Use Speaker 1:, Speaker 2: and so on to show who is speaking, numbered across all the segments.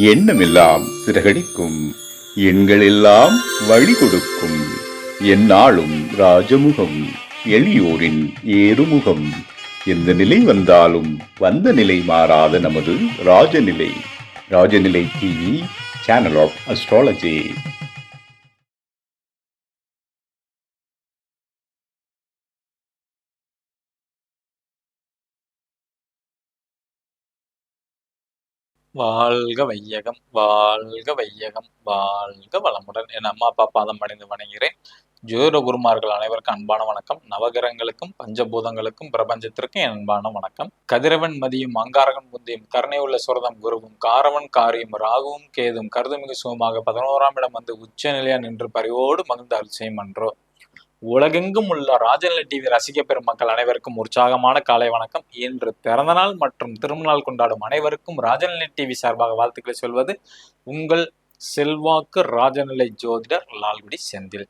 Speaker 1: எண்ணமெல்லாம் சிறகடிக்கும், எண்களெல்லாம் வழி கொடுக்கும், எந்நாளும் ராஜமுகம், எளியோரின் ஏறுமுகம். எந்த நிலை வந்தாலும் வந்த நிலை மாறாத நமது Rajanilai. Rajanilai TV, channel of astrology.
Speaker 2: வாழ்க வையகம், வாழ்க வையகம், வாழ்க வளமுடன் என் அம்மா அப்பா பாதம் பணிந்து வணங்குகிறேன். ஜோதிட குருமார்கள் அனைவருக்கும் அன்பான வணக்கம். நவகிரகங்களுக்கும் பஞ்சபூதங்களுக்கும் பிரபஞ்சத்திற்கும் என் அன்பான வணக்கம். கதிரவன் மதியும் அங்காரகன் புந்தியும் கருணை உள்ள சுரதம் குருவும் காரவன் காரியும் ராகுவும் கேதும் கருதுமிகு சுகமாக 11ஆம் இடம் வந்து உச்ச நிலையா நின்று பரிவோடு மகிழ்ந்து அருள் மன்றோ. உலகெங்கும் உள்ள ராஜநிலை டிவி ரசிக பெருமக்கள் அனைவருக்கும் உற்சாகமான காலை வணக்கம். இன்று பிறந்தநாள் மற்றும் திருமணநாள் கொண்டாடும் அனைவருக்கும் ராஜநிலை டிவி சார்பாக வாழ்த்துக்களை சொல்வது உங்கள் செல்வாக்கு ராஜநிலை ஜோதிடர் லால்குடி செந்தில்.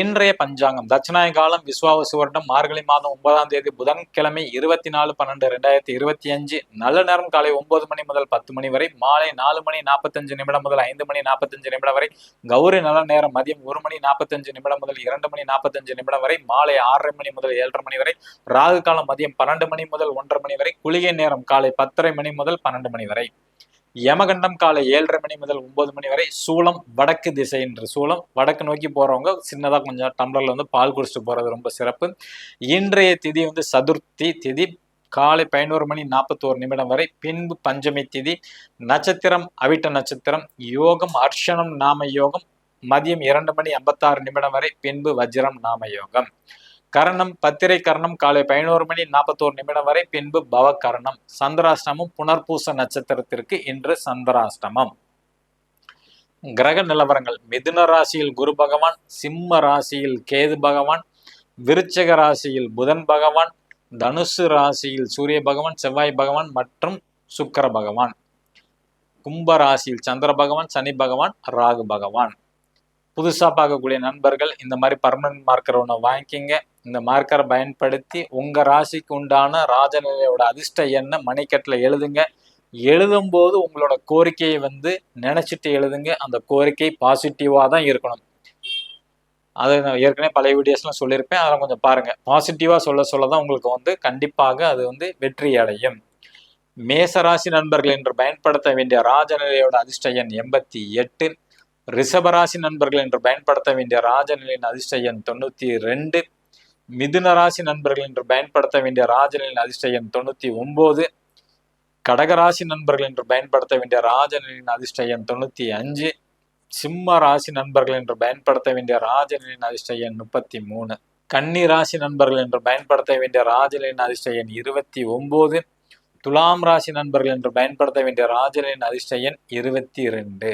Speaker 2: இன்றைய பஞ்சாங்கம் தட்சிணாய காலம் விஸ்வாவசு வருடம் மார்கழி மாதம் 9ஆம் தேதி புதன்கிழமை 24/12/2025. நல்ல நேரம் காலை 9 மணி முதல் 10 மணி வரை, மாலை 4 மணி 45 நிமிடம் முதல் 5 மணி 45 நிமிடம் வரை. கௌரி நல்ல நேரம் மதியம் 1 மணி 45 நிமிடம் முதல் 2 மணி 45 நிமிடம் வரை, மாலை 6:30 மணி முதல் 7:30 மணி வரை. ராகு காலம் மதியம் 12 மணி முதல் 1:30 மணி வரை. குளிகை நேரம் காலை 10:30 மணி முதல் 12 மணி வரை. யமகண்டம் காலை 7:30 மணி முதல் 9 மணி வரை. சூளம் வடக்கு திசை என்று சூளம். வடக்கு நோக்கி போறவங்க சின்னதா கொஞ்சம் டம்ளர்ல வந்து பால் குடிச்சிட்டு போறது ரொம்ப சிறப்பு. இன்றைய திதி வந்து சதுர்த்தி திதி, காலை 11 மணி 41 நிமிடம் வரை. பின்பு பஞ்சமி திதி. நட்சத்திரம் அவிட்ட நட்சத்திரம். யோகம் அர்ஷனம் நாம யோகம் மதியம் 2 மணி 56 நிமிடம் வரை. பின்பு வஜ்ரம் நாம யோகம். கரணம் பத்திரை கரணம் காலை 11 மணி 41 நிமிடம் வரை. பின்பு பவ கரணம். சந்திராஷ்டமம் புனர்பூச நட்சத்திரத்திற்கு இன்று சந்திராஷ்டமம். கிரக நிலவரங்கள்: மிதுன ராசியில் குரு பகவான், சிம்ம ராசியில் கேது பகவான், விருச்சக ராசியில் புதன் பகவான், தனுசு ராசியில் சூரிய பகவான், செவ்வாய் பகவான் மற்றும் சுக்கிர பகவான், கும்ப ராசியில் சந்திர பகவான், சனி பகவான், ராகு பகவான். புதுசாக பார்க்கக்கூடிய நண்பர்கள் இந்த மாதிரி பர்மனன்ட் மார்க்கர் ஒன்று வாங்கிக்கிங்க. இந்த மார்க்கரை பயன்படுத்தி உங்கள் ராசிக்கு உண்டான ராஜநிலையோட அதிர்ஷ்ட எண்ணை மணிக்கட்டில் எழுதுங்க. எழுதும்போது உங்களோட கோரிக்கையை வந்து நினச்சிட்டு எழுதுங்க. அந்த கோரிக்கை பாசிட்டிவாக தான் இருக்கணும். அது நான் ஏற்கனவே பழைய வீடியோஸ்லாம் சொல்லியிருப்பேன், அதெல்லாம் கொஞ்சம் பாருங்கள். பாசிட்டிவாக சொல்ல தான் உங்களுக்கு வந்து கண்டிப்பாக அது வந்து வெற்றி அடையும். மேசராசி நண்பர்கள் என்று பயன்படுத்த வேண்டிய ராஜநிலையோட அதிர்ஷ்ட எண் 88. ரிஷபராசி நண்பர்கள் என்று பயன்படுத்த வேண்டிய ராஜநிலையின் அதிர்ஷ்ட எண் 92. மிதுன ராசி நண்பர்கள் என்று பயன்படுத்த வேண்டிய ராஜநிலையின் அதிர்ஷ்ட எண் 99. கடகராசி நண்பர்கள் என்று பயன்படுத்த வேண்டிய ராஜநிலையின் அதிர்ஷ்ட எண் 95. சிம்ம ராசி நண்பர்கள் என்று பயன்படுத்த வேண்டிய ராஜநிலையின் அதிர்ஷ்ட எண் 33. கன்னி ராசி நண்பர்கள் என்று பயன்படுத்த வேண்டிய ராஜநிலையின் அதிர்ஷ்ட எண் 29. துலாம் ராசி நண்பர்கள் என்று பயன்படுத்த வேண்டிய ராஜநிலையின் அதிர்ஷ்ட எண் 22.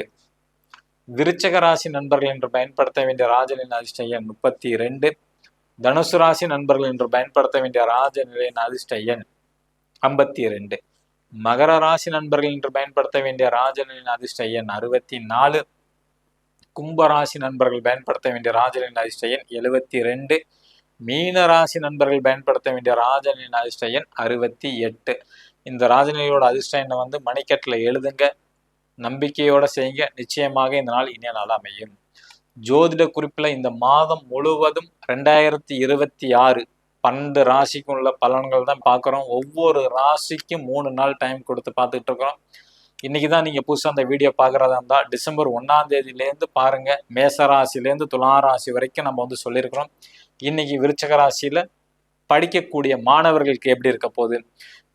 Speaker 2: விருச்சக ராசி நண்பர்கள் என்று பயன்படுத்த வேண்டிய ராஜநிலையின் அதிர்ஷ்ட எண் 32. தனுசு ராசி நண்பர்கள் என்று பயன்படுத்த வேண்டிய ராஜநிலையின் அதிர்ஷ்ட எண் 52. மகர ராசி நண்பர்கள் என்று பயன்படுத்த வேண்டிய ராஜநிலையின் அதிர்ஷ்ட எண் 64. கும்ப ராசி நண்பர்கள் பயன்படுத்த வேண்டிய ராஜநிலையின் அதிர்ஷ்ட எண் 72. மீன ராசி நண்பர்கள் பயன்படுத்த வேண்டிய ராஜநிலையின் அதிர்ஷ்ட எண் 68. இந்த ராஜநிலையோட அதிர்ஷ்ட எண்ணை வந்து மணிக்கட்டில் எழுதுங்க. நம்பிக்கையோட செய்யுங்க. நிச்சயமாக இந்த நாள் இனிய நாள் அமையும். ஜோதிட குறிப்பில் இந்த மாதம் முழுவதும் 2026 12 ராசிக்கும் உள்ள பலன்கள் தான் பார்க்குறோம். ஒவ்வொரு ராசிக்கும் 3 நாள் டைம் கொடுத்து பார்த்துட்டு இருக்கிறோம். இன்னைக்கு தான் நீங்கள் புதுசாக அந்த வீடியோ பார்க்குறதா இருந்தால் டிசம்பர் 1ஆம் தேதியிலேருந்து பாருங்கள். மேச ராசிலேருந்து துலா ராசி வரைக்கும் நம்ம வந்து சொல்லியிருக்கிறோம். இன்னைக்கு விருச்சக ராசியில் படிக்கக்கூடிய மாணவர்களுக்கு எப்படி இருக்க போகுது,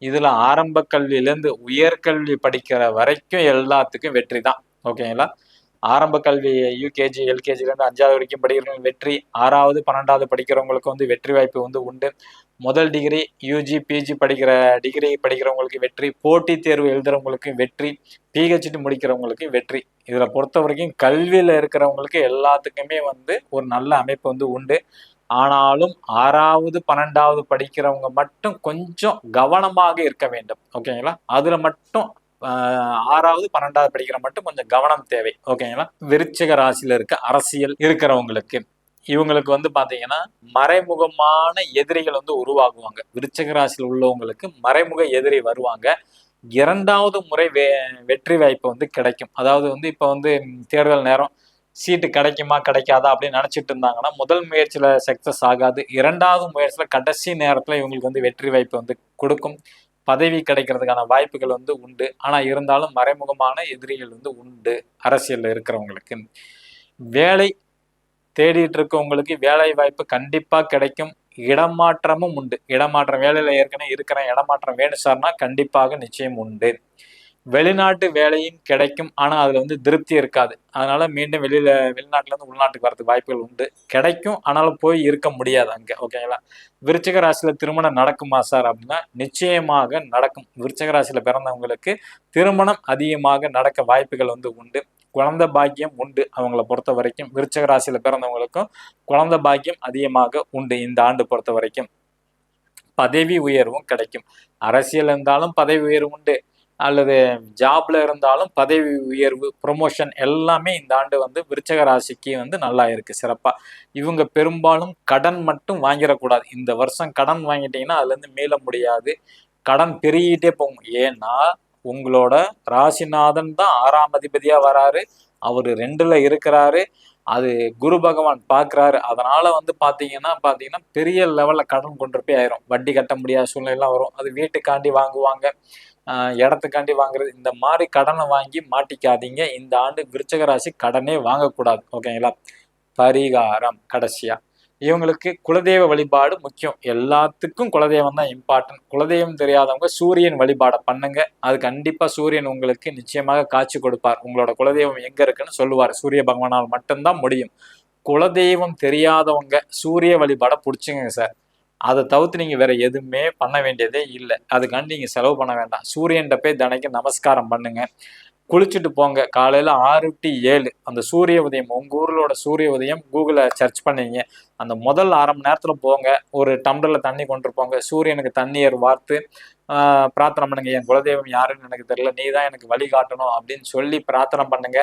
Speaker 2: இதில் ஆரம்ப கல்வியிலேருந்து உயர்கல்வி படிக்கிற வரைக்கும் எல்லாத்துக்கும் வெற்றி தான். ஓகேங்களா? ஆரம்ப கல்வி யூகேஜி எல்கேஜிலேருந்து 5ஆவது வரைக்கும் படிக்கிறவங்களுக்கு வெற்றி. 6ஆவது 12ஆவது படிக்கிறவங்களுக்கு வந்து வெற்றி வாய்ப்பு வந்து உண்டு. முதல் டிகிரி யூஜி பிஜி டிகிரி படிக்கிறவங்களுக்கு வெற்றி. போட்டித் தேர்வு எழுதுறவங்களுக்கு வெற்றி. பிஹெச்டி முடிக்கிறவங்களுக்கு வெற்றி. இதில் பொறுத்த வரைக்கும் கல்வியில் இருக்கிறவங்களுக்கு எல்லாத்துக்குமே வந்து ஒரு நல்ல அமைப்பு வந்து உண்டு. ஆனாலும் 6ஆவது 12ஆவது படிக்கிறவங்க மட்டும் கொஞ்சம் கவனமாக இருக்க வேண்டும். ஓகேங்களா? அதுல மட்டும் 6ஆவது 12ஆவது படிக்கிற மட்டும் கொஞ்சம் கவனம் தேவை. ஓகேங்களா? விருச்சிக ராசியில இருக்க அரசியல் இருக்கிறவங்களுக்கு இவங்களுக்கு வந்து பாத்தீங்கன்னா மறைமுகமான எதிரிகள் வந்து உருவாகுவாங்க. விருச்சிக ராசியில் உள்ளவங்களுக்கு மறைமுக எதிரி வருவாங்க. இரண்டாவது முறை வெற்றி வாய்ப்பு வந்து கிடைக்கும். அதாவது வந்து இப்போ வந்து தேர்தல் நேரம் சீட்டு கிடைக்குமா கிடைக்காதா அப்படின்னு நினைச்சிட்டு இருந்தாங்கன்னா முதல் முயற்சியில சக்சஸ் ஆகாது. இரண்டாவது முயற்சியில கடைசி நேரத்துல இவங்களுக்கு வந்து வெற்றி வாய்ப்பு வந்து கொடுக்கும். பதவி கிடைக்கிறதுக்கான வாய்ப்புகள் வந்து உண்டு. ஆனா இருந்தாலும் மறைமுகமான எதிரிகள் வந்து உண்டு அரசியல்ல இருக்கிறவங்களுக்கு. வேலை தேடிட்டு இருக்கவங்களுக்கு வேலை வாய்ப்பு கண்டிப்பா கிடைக்கும். இடமாற்றமும் உண்டு. இடமாற்றம் வேலையில ஏற்கனவே இருக்கிறேன், இடமாற்றம் வேணும் சார்னா கண்டிப்பாக நிச்சயம் உண்டு. வெளிநாட்டு வேலையும் கிடைக்கும். ஆனா அதுல வந்து திருப்தி இருக்காது. அதனால மீண்டும் வெளிநாட்டுல இருந்து உள்நாட்டுக்கு வரதுக்கு வாய்ப்புகள் உண்டு. கிடைக்கும், ஆனாலும் போய் இருக்க முடியாது அங்க. ஓகேங்களா? விருச்சிக ராசியில திருமணம் நடக்குமா சார் அப்படின்னா நிச்சயமாக நடக்கும். விருச்சிக ராசியில பிறந்தவங்களுக்கு திருமணம் அதிகமாக நடக்க வாய்ப்புகள் வந்து உண்டு. குழந்தை பாக்கியம் உண்டு. அவங்கள பொறுத்த வரைக்கும் விருச்சிக ராசியில பிறந்தவங்களுக்கும் குழந்தை பாக்கியம் அதிகமாக உண்டு இந்த ஆண்டு பொறுத்த வரைக்கும். பதவி உயர்வும் கிடைக்கும். அரசியல் இருந்தாலும் பதவி உயர்வு உண்டு, அல்லது ஜாப்ல இருந்தாலும் பதவி உயர்வு, ப்ரொமோஷன் எல்லாமே இந்த ஆண்டு வந்து விருச்சக ராசிக்கு வந்து நல்லா இருக்கு சிறப்பா. இவங்க பெரும்பாலும் கடன் மட்டும் வாங்கிடக்கூடாது. இந்த வருஷம் கடன் வாங்கிட்டீங்கன்னா அதுல இருந்து மீள முடியாது. கடன் பெருகிட்டே போகும். ஏன்னா உங்களோட ராசிநாதன் தான் 6ஆம் அதிபதியா வராரு. அவரு 2ல இருக்கிறாரு. அது குரு பகவான் பாக்குறாரு. அதனால வந்து பாத்தீங்கன்னா பெரிய லெவல்ல கடன் கொண்டு போய் ஆயிரும். வட்டி கட்ட முடியாத சூழ்நிலை வரும். அது வீட்டுக்காண்டி வாங்குவாங்க, இடத்துக்காண்டி வாங்குறது, இந்த மாதிரி கடனை வாங்கி மாட்டிக்காதீங்க. இந்த ஆண்டு விருச்சிக ராசி கடனே வாங்கக்கூடாது. ஓகேங்களா? பரிகாரம் கடைசியா இவங்களுக்கு குலதெய்வ வழிபாடு முக்கியம். எல்லாத்துக்கும் குலதெய்வம் தான் இம்பார்ட்டன்ட். குலதெய்வம் தெரியாதவங்க சூரியன் வழிபாடை பண்ணுங்க. அது கண்டிப்பா சூரியன் உங்களுக்கு நிச்சயமாக காட்சி கொடுப்பார். உங்களோட குலதெய்வம் எங்க இருக்குன்னு சொல்லுவார். சூரிய பகவானால் மட்டும்தான் முடியும். குலதெய்வம் தெரியாதவங்க சூரிய வழிபாடை பிடிச்சிங்க சார். அதை தவிர்த்து நீங்க வேற எதுவுமே பண்ண வேண்டியதே இல்லை. அதுக்காண்டி நீங்க செலவு பண்ண வேண்டாம். சூரியன்கிட்ட போய் தினைக்கும் நமஸ்காரம் பண்ணுங்க. குளிச்சுட்டு போங்க. காலையில 6 to 7 அந்த சூரிய உதயம், உங்க ஊர்களோட சூரிய உதயம் கூகுள சர்ச் பண்ணீங்க. அந்த முதல் 1/2 மணி நேரத்துல போங்க. ஒரு டம்ளர்ல தண்ணி கொண்டு போங்க. சூரியனுக்கு தண்ணீர் வார்த்து பிரார்த்தனை பண்ணுங்க. என் குலதெய்வம் யாருன்னு எனக்கு தெரியல, நீ தான் எனக்கு வழிகாட்டணும் அப்படின்னு சொல்லி பிரார்த்தனை பண்ணுங்க.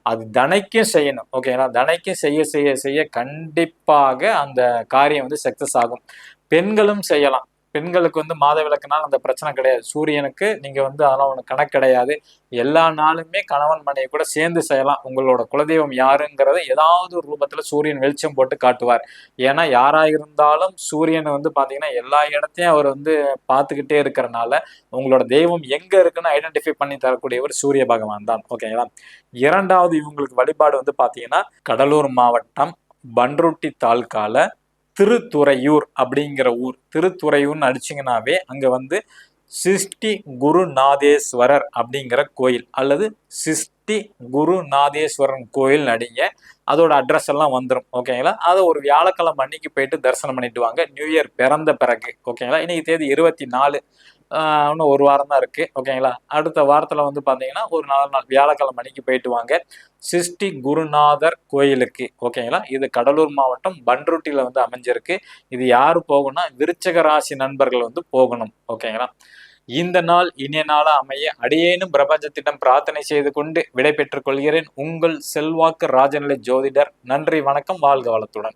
Speaker 2: அது தனைக்கும் செய்யணும். ஓகேங்களா? தனைக்கும் செய்ய செய்ய செய்ய கண்டிப்பாக அந்த காரியம் வந்து சக்சஸ் ஆகும். பெண்களும் செய்யலாம். பெண்களுக்கு வந்து மாதவிலக்குனால அந்த பிரச்சனை கிடையாது. சூரியனுக்கு நீங்க வந்து அதெல்லாம் ஒன்று கணக்கு கிடையாது. எல்லா நாளுமே கணவன் மனைவி கூட சேர்ந்து செய்யலாம். உங்களோட குலதெய்வம் யாருங்கிறத ஏதாவது ஒரு ரூபத்துல சூரியன் வெளிச்சம் போட்டு காட்டுவார். ஏன்னா யாரா இருந்தாலும் சூரியன் வந்து பாத்தீங்கன்னா எல்லா இடத்தையும் அவர் வந்து பார்த்துக்கிட்டே இருக்கிறனால உங்களோட தெய்வம் எங்க இருக்குன்னு ஐடென்டிஃபை பண்ணி தரக்கூடியவர் சூரிய பகவான் தான். ஓகேங்களா? இரண்டாவது இவங்களுக்கு வழிபாடு வந்து பாத்தீங்கன்னா கடலூர் மாவட்டம் பன்ருட்டி தாலுகால திருத்துறையூர் அப்படிங்கிற ஊர். திருத்துறையூர்னு அடிச்சிங்கனாவே அங்க வந்து சிஷ்டி குருநாதேஸ்வரர் அப்படிங்கிற கோயில், அல்லது சிஷ்டி குருநாதேஸ்வரன் கோயில் அடிங்க. அதோட அட்ரஸ் எல்லாம் வந்துடும். ஓகேங்களா? அதை ஒரு வியாழக்கிழமை அன்னைக்கு போயிட்டு தரிசனம் பண்ணிட்டு வாங்க. நியூ இயர் பிறந்த பிறகு. ஓகேங்களா? இன்னைக்கு தேதி 24. இன்னும் ஒரு வாரம் தான் இருக்கு. ஓகேங்களா? அடுத்த வாரத்துல வந்து பாத்தீங்கன்னா ஒரு 4 நாள் வியாழக்கிழமை அன்னைக்கு போயிட்டு வாங்க சிஷ்டி குருநாதர் கோயிலுக்கு. ஓகேங்களா? இது கடலூர் மாவட்டம் பன்ருட்டியில வந்து அமைஞ்சிருக்கு. இது யாரு போகணும்னா விருச்சிக ராசி நண்பர்கள் வந்து போகணும். ஓகேங்களா? இந்த நாள் இனிய நாளா அமைய அடியேனும் பிரபஞ்சத்திடம் பிரார்த்தனை செய்து கொண்டு விடை பெற்றுக் கொள்கிறேன். உங்கள் செல்வாக்கு ராஜநிலை ஜோதிடர். நன்றி, வணக்கம், வாழ்க வளத்துடன்.